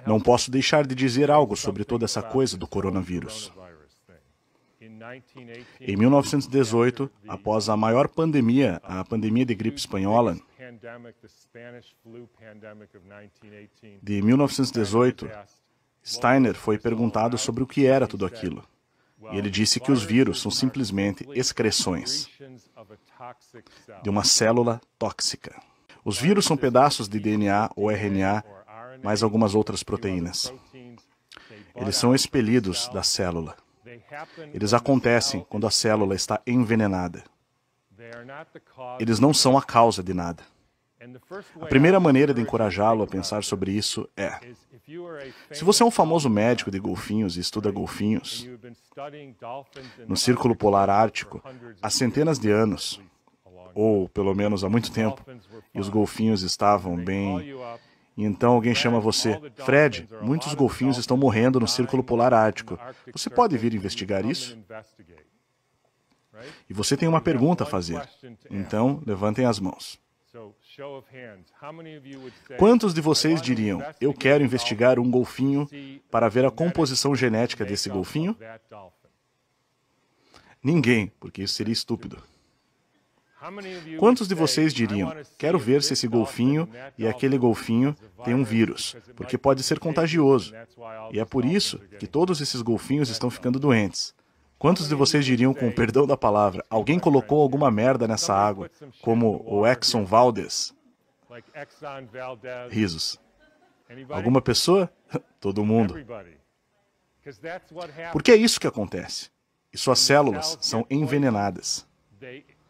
Não posso deixar de dizer algo sobre toda essa coisa do coronavírus. Em 1918, após a maior pandemia, a pandemia de gripe espanhola, de 1918, Steiner foi perguntado sobre o que era tudo aquilo. E ele disse que os vírus são simplesmente excreções de uma célula tóxica. Os vírus são pedaços de DNA ou RNA, mais algumas outras proteínas. Eles são expelidos da célula. Eles acontecem quando a célula está envenenada. Eles não são a causa de nada. A primeira maneira de encorajá-lo a pensar sobre isso é: se você é um famoso médico de golfinhos e estuda golfinhos no Círculo Polar Ártico há centenas de anos, ou pelo menos há muito tempo, e os golfinhos estavam bem... E então alguém chama você: Fred, muitos golfinhos estão morrendo no Círculo Polar Ártico. Você pode vir investigar isso? E você tem uma pergunta a fazer. Então, levantem as mãos. Quantos de vocês diriam: eu quero investigar um golfinho para ver a composição genética desse golfinho? Ninguém, porque isso seria estúpido. Quantos de vocês diriam: quero ver se esse golfinho e aquele golfinho têm um vírus, porque pode ser contagioso, e é por isso que todos esses golfinhos estão ficando doentes? Quantos de vocês diriam, com perdão da palavra, alguém colocou alguma merda nessa água, como o Exxon Valdez? Risos. Alguma pessoa? Todo mundo. Porque é isso que acontece. E suas células são envenenadas.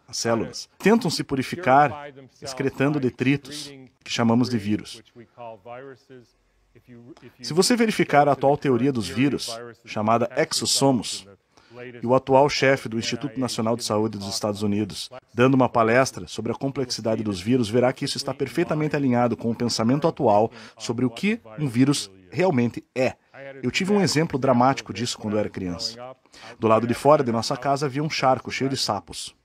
As células tentam se purificar excretando detritos, que chamamos de vírus. Se você verificar a atual teoria dos vírus, chamada exossomos, e o atual chefe do Instituto Nacional de Saúde dos Estados Unidos, dando uma palestra sobre a complexidade dos vírus, verá que isso está perfeitamente alinhado com o pensamento atual sobre o que um vírus realmente é. Eu tive um exemplo dramático disso quando era criança. Do lado de fora de nossa casa havia um charco cheio de sapos.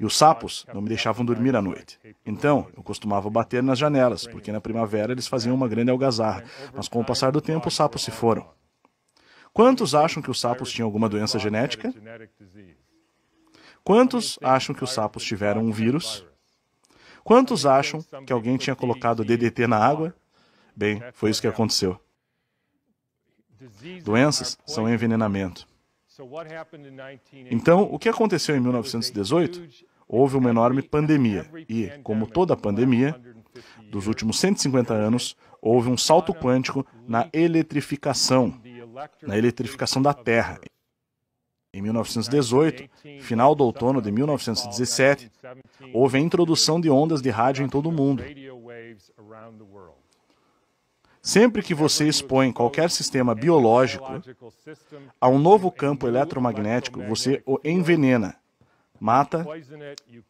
E os sapos não me deixavam dormir à noite. Então, eu costumava bater nas janelas, porque na primavera eles faziam uma grande algazarra. Mas com o passar do tempo, os sapos se foram. Quantos acham que os sapos tinham alguma doença genética? Quantos acham que os sapos tiveram um vírus? Quantos acham que alguém tinha colocado DDT na água? Bem, foi isso que aconteceu. Doenças são envenenamento. Então, o que aconteceu em 1918? Houve uma enorme pandemia e, como toda pandemia, dos últimos 150 anos, houve um salto quântico na eletrificação da Terra. Em 1918, final do outono de 1917, houve a introdução de ondas de rádio em todo o mundo. Sempre que você expõe qualquer sistema biológico a um novo campo eletromagnético, você o envenena, mata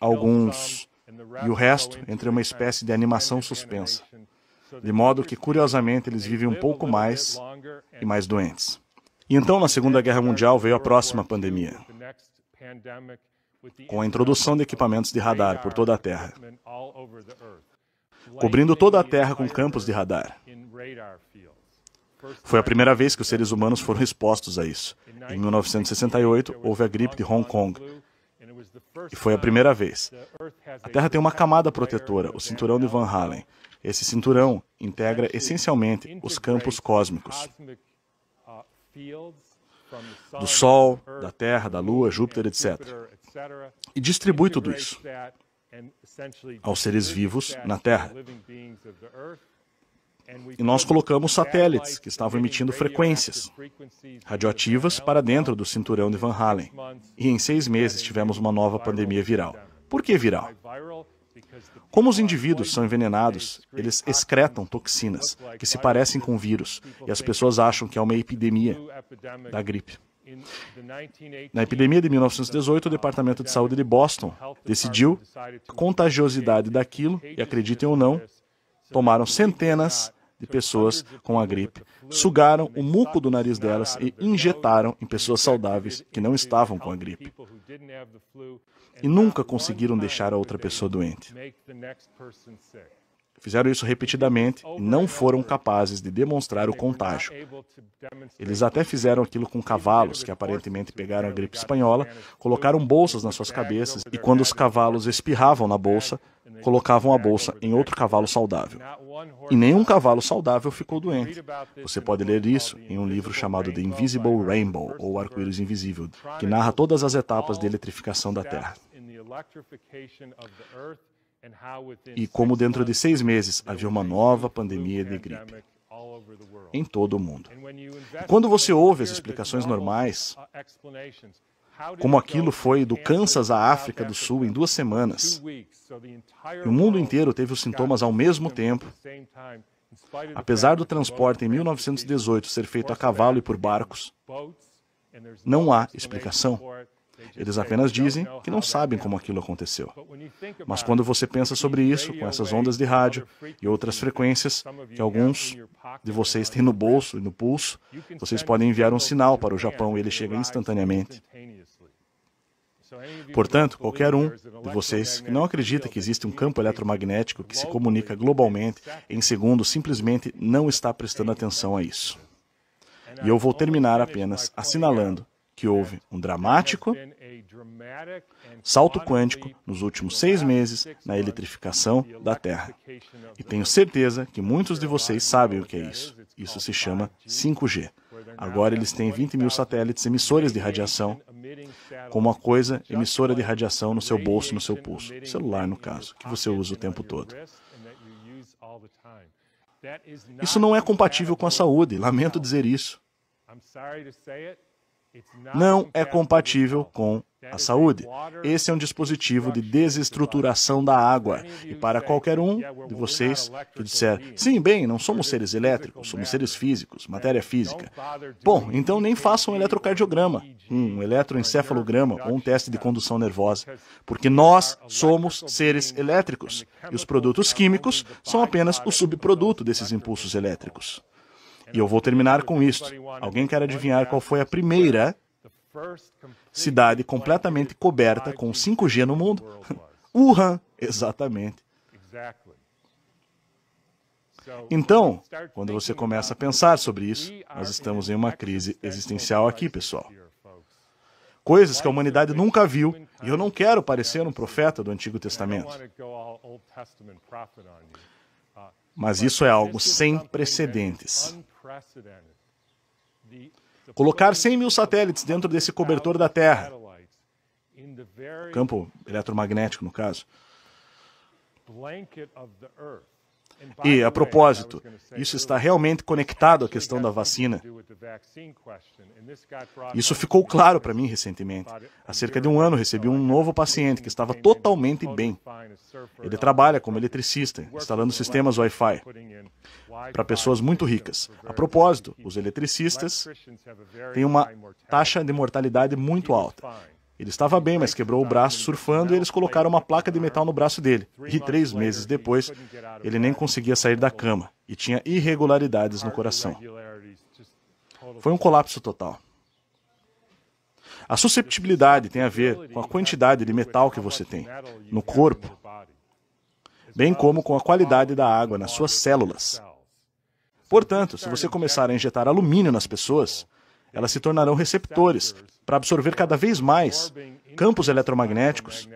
alguns e o resto entra em uma espécie de animação suspensa. De modo que, curiosamente, eles vivem um pouco mais e mais doentes. E então, na Segunda Guerra Mundial, veio a próxima pandemia, com a introdução de equipamentos de radar por toda a Terra, cobrindo toda a Terra com campos de radar. Foi a primeira vez que os seres humanos foram expostos a isso. Em 1968, houve a gripe de Hong Kong. E foi a primeira vez. A Terra tem uma camada protetora, o cinturão de Van Allen. Esse cinturão integra essencialmente os campos cósmicos do Sol, da Terra, da Lua, Júpiter, etc. E distribui tudo isso aos seres vivos na Terra. E nós colocamos satélites que estavam emitindo frequências radioativas para dentro do cinturão de Van Allen. E em 6 meses tivemos uma nova pandemia viral. Por que viral? Como os indivíduos são envenenados, eles excretam toxinas que se parecem com vírus, e as pessoas acham que é uma epidemia da gripe. Na epidemia de 1918, o Departamento de Saúde de Boston decidiu a contagiosidade daquilo, e acreditem ou não, tomaram centenas de pessoas com a gripe, sugaram o muco do nariz delas e injetaram em pessoas saudáveis que não estavam com a gripe. E nunca conseguiram deixar a outra pessoa doente. Fizeram isso repetidamente e não foram capazes de demonstrar o contágio. Eles até fizeram aquilo com cavalos, que aparentemente pegaram a gripe espanhola, colocaram bolsas nas suas cabeças e quando os cavalos espirravam na bolsa, colocavam a bolsa em outro cavalo saudável. E nenhum cavalo saudável ficou doente. Você pode ler isso em um livro chamado The Invisible Rainbow, ou Arco-Íris Invisível, que narra todas as etapas de eletrificação da Terra. E como dentro de 6 meses havia uma nova pandemia de gripe em todo o mundo. E quando você ouve as explicações normais, como aquilo foi do Kansas à África do Sul em 2 semanas, e o mundo inteiro teve os sintomas ao mesmo tempo, apesar do transporte em 1918 ser feito a cavalo e por barcos, não há explicação. Eles apenas dizem que não sabem como aquilo aconteceu. Mas quando você pensa sobre isso, com essas ondas de rádio e outras frequências que alguns de vocês têm no bolso e no pulso, vocês podem enviar um sinal para o Japão e ele chega instantaneamente. Portanto, qualquer um de vocês que não acredita que existe um campo eletromagnético que se comunica globalmente em segundos simplesmente não está prestando atenção a isso. E eu vou terminar apenas assinalando que houve um dramático salto quântico nos últimos 6 meses na eletrificação da Terra. E tenho certeza que muitos de vocês sabem o que é isso. Isso se chama 5G. Agora eles têm 20 mil satélites emissores de radiação, como uma coisa emissora de radiação no seu bolso, no seu pulso. Celular, no caso, que você usa o tempo todo. Isso não é compatível com a saúde, lamento dizer isso. Não é compatível com a saúde. Esse é um dispositivo de desestruturação da água. E para qualquer um de vocês que disser, sim, bem, não somos seres elétricos, somos seres físicos, matéria física. Bom, então nem façam um eletrocardiograma, um eletroencefalograma ou um teste de condução nervosa. Porque nós somos seres elétricos. E os produtos químicos são apenas o subproduto desses impulsos elétricos. E eu vou terminar com isto. Alguém quer adivinhar qual foi a primeira cidade completamente coberta com 5G no mundo? Wuhan, exatamente. Então, quando você começa a pensar sobre isso, nós estamos em uma crise existencial aqui, pessoal. Coisas que a humanidade nunca viu, e eu não quero parecer um profeta do Antigo Testamento. Mas isso é algo sem precedentes. Colocar 100 mil satélites dentro desse cobertor da Terra, campo eletromagnético no caso. E, a propósito, isso está realmente conectado à questão da vacina. Isso ficou claro para mim recentemente. Há cerca de 1 ano recebi um novo paciente que estava totalmente bem. Ele trabalha como eletricista, instalando sistemas Wi-Fi para pessoas muito ricas. A propósito, os eletricistas têm uma taxa de mortalidade muito alta. Ele estava bem, mas quebrou o braço surfando e eles colocaram uma placa de metal no braço dele. E 3 meses depois, ele nem conseguia sair da cama e tinha irregularidades no coração. Foi um colapso total. A susceptibilidade tem a ver com a quantidade de metal que você tem no corpo, bem como com a qualidade da água nas suas células. Portanto, se você começar a injetar alumínio nas pessoas, elas se tornarão receptores para absorver cada vez mais campos eletromagnéticos.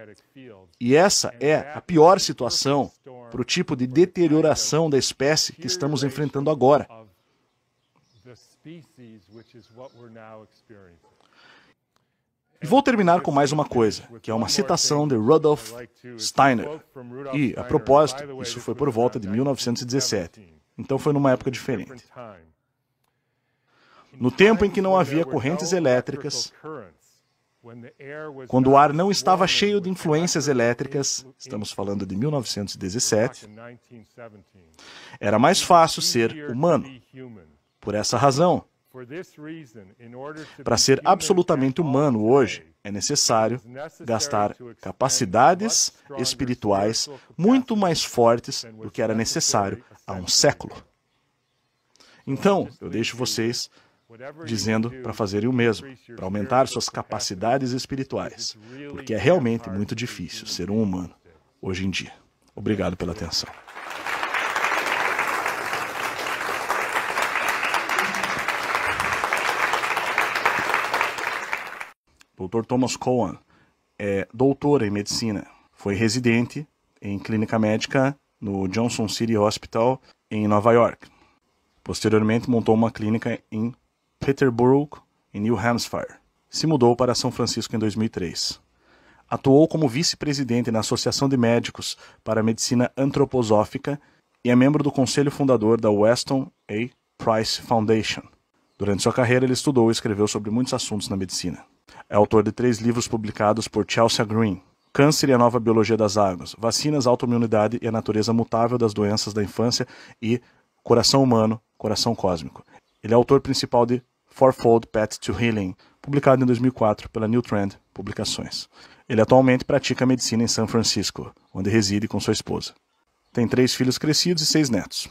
E essa é a pior situação para o tipo de deterioração da espécie que estamos enfrentando agora. E vou terminar com mais uma coisa, que é uma citação de Rudolf Steiner. E, a propósito, isso foi por volta de 1917. Então foi numa época diferente. No tempo em que não havia correntes elétricas, quando o ar não estava cheio de influências elétricas, estamos falando de 1917, era mais fácil ser humano. Por essa razão, para ser absolutamente humano hoje, é necessário gastar capacidades espirituais muito mais fortes do que era necessário há um século. Então, eu deixo vocês dizendo para fazerem o mesmo, para aumentar suas capacidades espirituais, porque é realmente muito difícil ser um humano hoje em dia. Obrigado pela atenção. Dr. Thomas Cowan é doutor em medicina. Foi residente em clínica médica no Johnson City Hospital, em Nova York. Posteriormente, montou uma clínica em Peterborough, em New Hampshire. Se mudou para São Francisco em 2003. Atuou como vice-presidente na Associação de Médicos para a Medicina Antroposófica e é membro do conselho fundador da Weston A. Price Foundation. Durante sua carreira, ele estudou e escreveu sobre muitos assuntos na medicina. É autor de 3 livros publicados por Chelsea Green: Câncer e a Nova Biologia das Águas, Vacinas, Autoimunidade e a Natureza Mutável das Doenças da Infância e Coração Humano, Coração Cósmico. Ele é autor principal de Fourfold Path to Healing, publicado em 2004 pela New Trend Publicações. Ele atualmente pratica medicina em São Francisco, onde reside com sua esposa. Tem 3 filhos crescidos e 6 netos.